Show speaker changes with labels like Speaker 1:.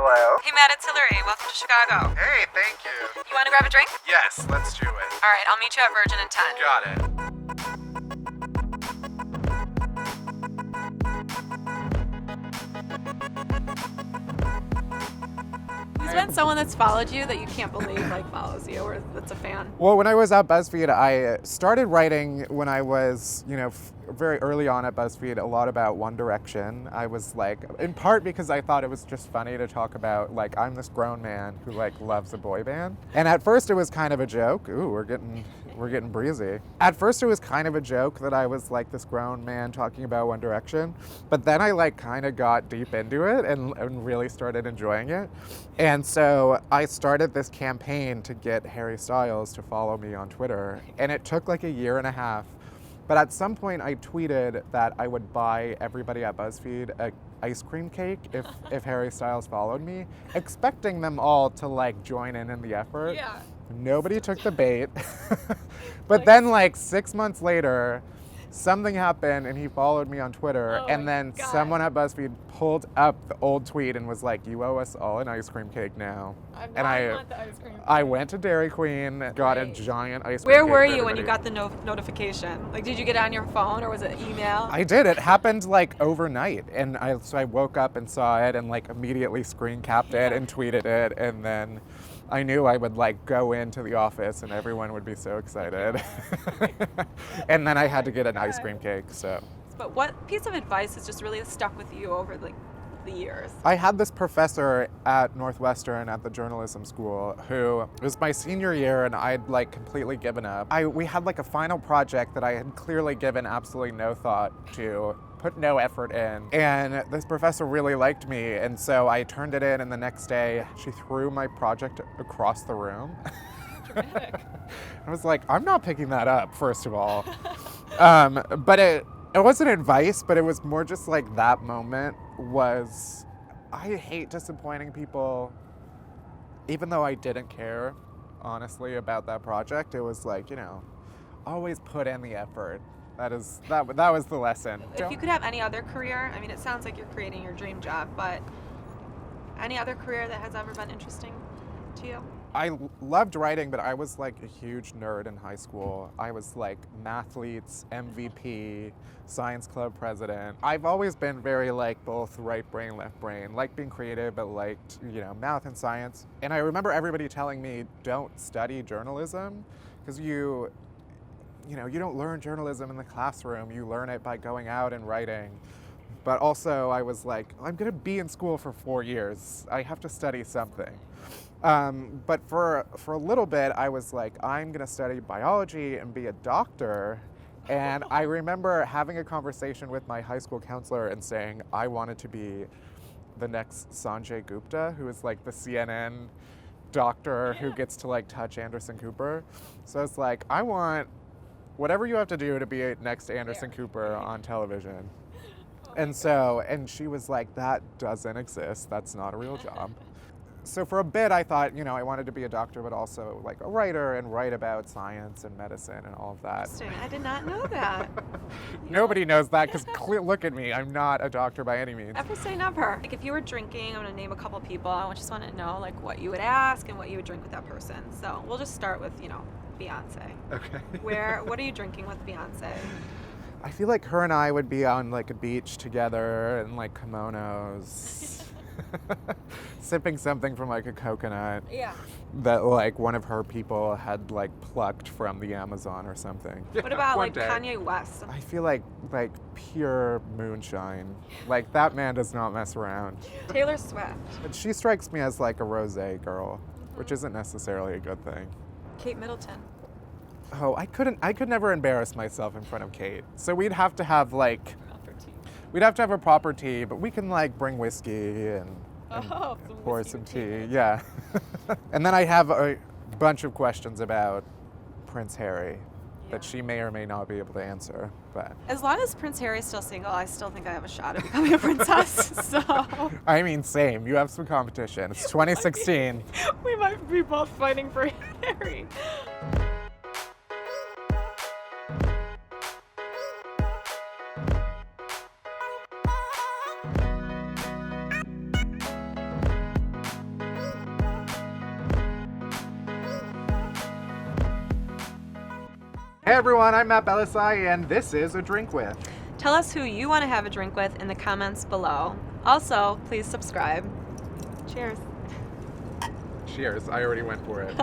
Speaker 1: Hello?
Speaker 2: Hey Matt, it's Hillary. Welcome to Chicago.
Speaker 1: Hey, thank you.
Speaker 2: You want to grab a drink?
Speaker 1: Yes, let's do it.
Speaker 2: All right, I'll meet you at Virgin in 10.
Speaker 1: Got it.
Speaker 2: Who's been someone that's followed you that you can't believe follows you or that's a fan?
Speaker 3: Well, when I was at BuzzFeed, I started writing when I was, very early on at BuzzFeed, a lot about One Direction. I was in part because I thought it was just funny to talk about, I'm this grown man who loves a boy band. And at first it was kind of a joke. Ooh, we're getting breezy. At first it was kind of a joke that I was this grown man talking about One Direction. But then I kind of got deep into it and really started enjoying it. And so I started this campaign to get Harry Styles to follow me on Twitter. And it took a year and a half. But at some point I tweeted that I would buy everybody at BuzzFeed an ice cream cake if Harry Styles followed me, expecting them all to join in the effort.
Speaker 2: Yeah.
Speaker 3: Nobody took the bait. But then 6 months later, something happened and he followed me on Twitter, and then someone at BuzzFeed pulled up the old tweet and was like, "You owe us all an ice cream cake now."
Speaker 2: I want the ice cream cake.
Speaker 3: I went to Dairy Queen, got a giant ice cream
Speaker 2: Where
Speaker 3: cake.
Speaker 2: were
Speaker 3: for
Speaker 2: you when you
Speaker 3: everybody.
Speaker 2: got the notification? Did you get it on your phone or was it email?
Speaker 3: I did. It happened overnight, and so I woke up and saw it and immediately screen capped it and tweeted it, and then I knew I would go into the office and everyone would be so excited. And then I had to get an ice cream cake, so.
Speaker 2: But what piece of advice has just really stuck with you over the years?
Speaker 3: I had this professor at Northwestern at the journalism school who, it was my senior year and I'd completely given up. We had a final project that I had clearly given absolutely no thought to, put no effort in. And this professor really liked me, and so I turned it in, and the next day she threw my project across the room.
Speaker 2: Dramatic.
Speaker 3: I was like, I'm not picking that up, first of all. But it wasn't advice, but it was more just that moment was, I hate disappointing people, even though I didn't care, honestly, about that project. It was always put in the effort. That was the lesson.
Speaker 2: If you could have any other career, it sounds like you're creating your dream job, but any other career that has ever been interesting to you?
Speaker 3: I loved writing, but I was a huge nerd in high school. I was mathletes, MVP, science club president. I've always been very both right brain, left brain, being creative, but math and science. And I remember everybody telling me, don't study journalism, because you don't learn journalism in the classroom. You learn it by going out and writing. But also I was I'm gonna be in school for 4 years. I have to study something. But for a little bit, I was I'm gonna study biology and be a doctor. And I remember having a conversation with my high school counselor and saying I wanted to be the next Sanjay Gupta, who is the CNN doctor who gets to touch Anderson Cooper. So it's I want whatever you have to do to be next to Anderson Cooper on television. And she was like, that doesn't exist. That's not a real job. So for a bit, I thought, I wanted to be a doctor, but also a writer and write about science and medicine and all of that.
Speaker 2: Interesting. I did not know that.
Speaker 3: Nobody knows that because look at me. I'm not a doctor by any means.
Speaker 2: Never say never. If you were drinking, I'm going to name a couple people. I just want to know what you would ask and what you would drink with that person. So we'll just start with, Beyonce.
Speaker 3: Okay.
Speaker 2: What are you drinking with Beyonce?
Speaker 3: I feel like her and I would be on a beach together in kimonos. Sipping something from a coconut that one of her people had plucked from the Amazon or something.
Speaker 2: What about
Speaker 3: One day.
Speaker 2: Kanye West?
Speaker 3: I feel like pure moonshine. That man does not mess around.
Speaker 2: Taylor Swift.
Speaker 3: But she strikes me as a rosé girl, which isn't necessarily a good thing.
Speaker 2: Kate Middleton.
Speaker 3: Oh, I could never embarrass myself in front of Kate. So we'd have to have we'd have to have a proper tea, but we can bring whiskey and pour some tea. Yeah. And then I have a bunch of questions about Prince Harry that she may or may not be able to answer. But
Speaker 2: as long as Prince Harry's still single, I still think I have a shot at becoming a princess. So
Speaker 3: same. You have some competition. It's 2016.
Speaker 2: we might be both fighting for Harry.
Speaker 3: Hey everyone, I'm Matt Bellassai, and this is A Drink With.
Speaker 2: Tell us who you want to have a drink with in the comments below. Also, please subscribe. Cheers.
Speaker 3: Cheers, I already went for it.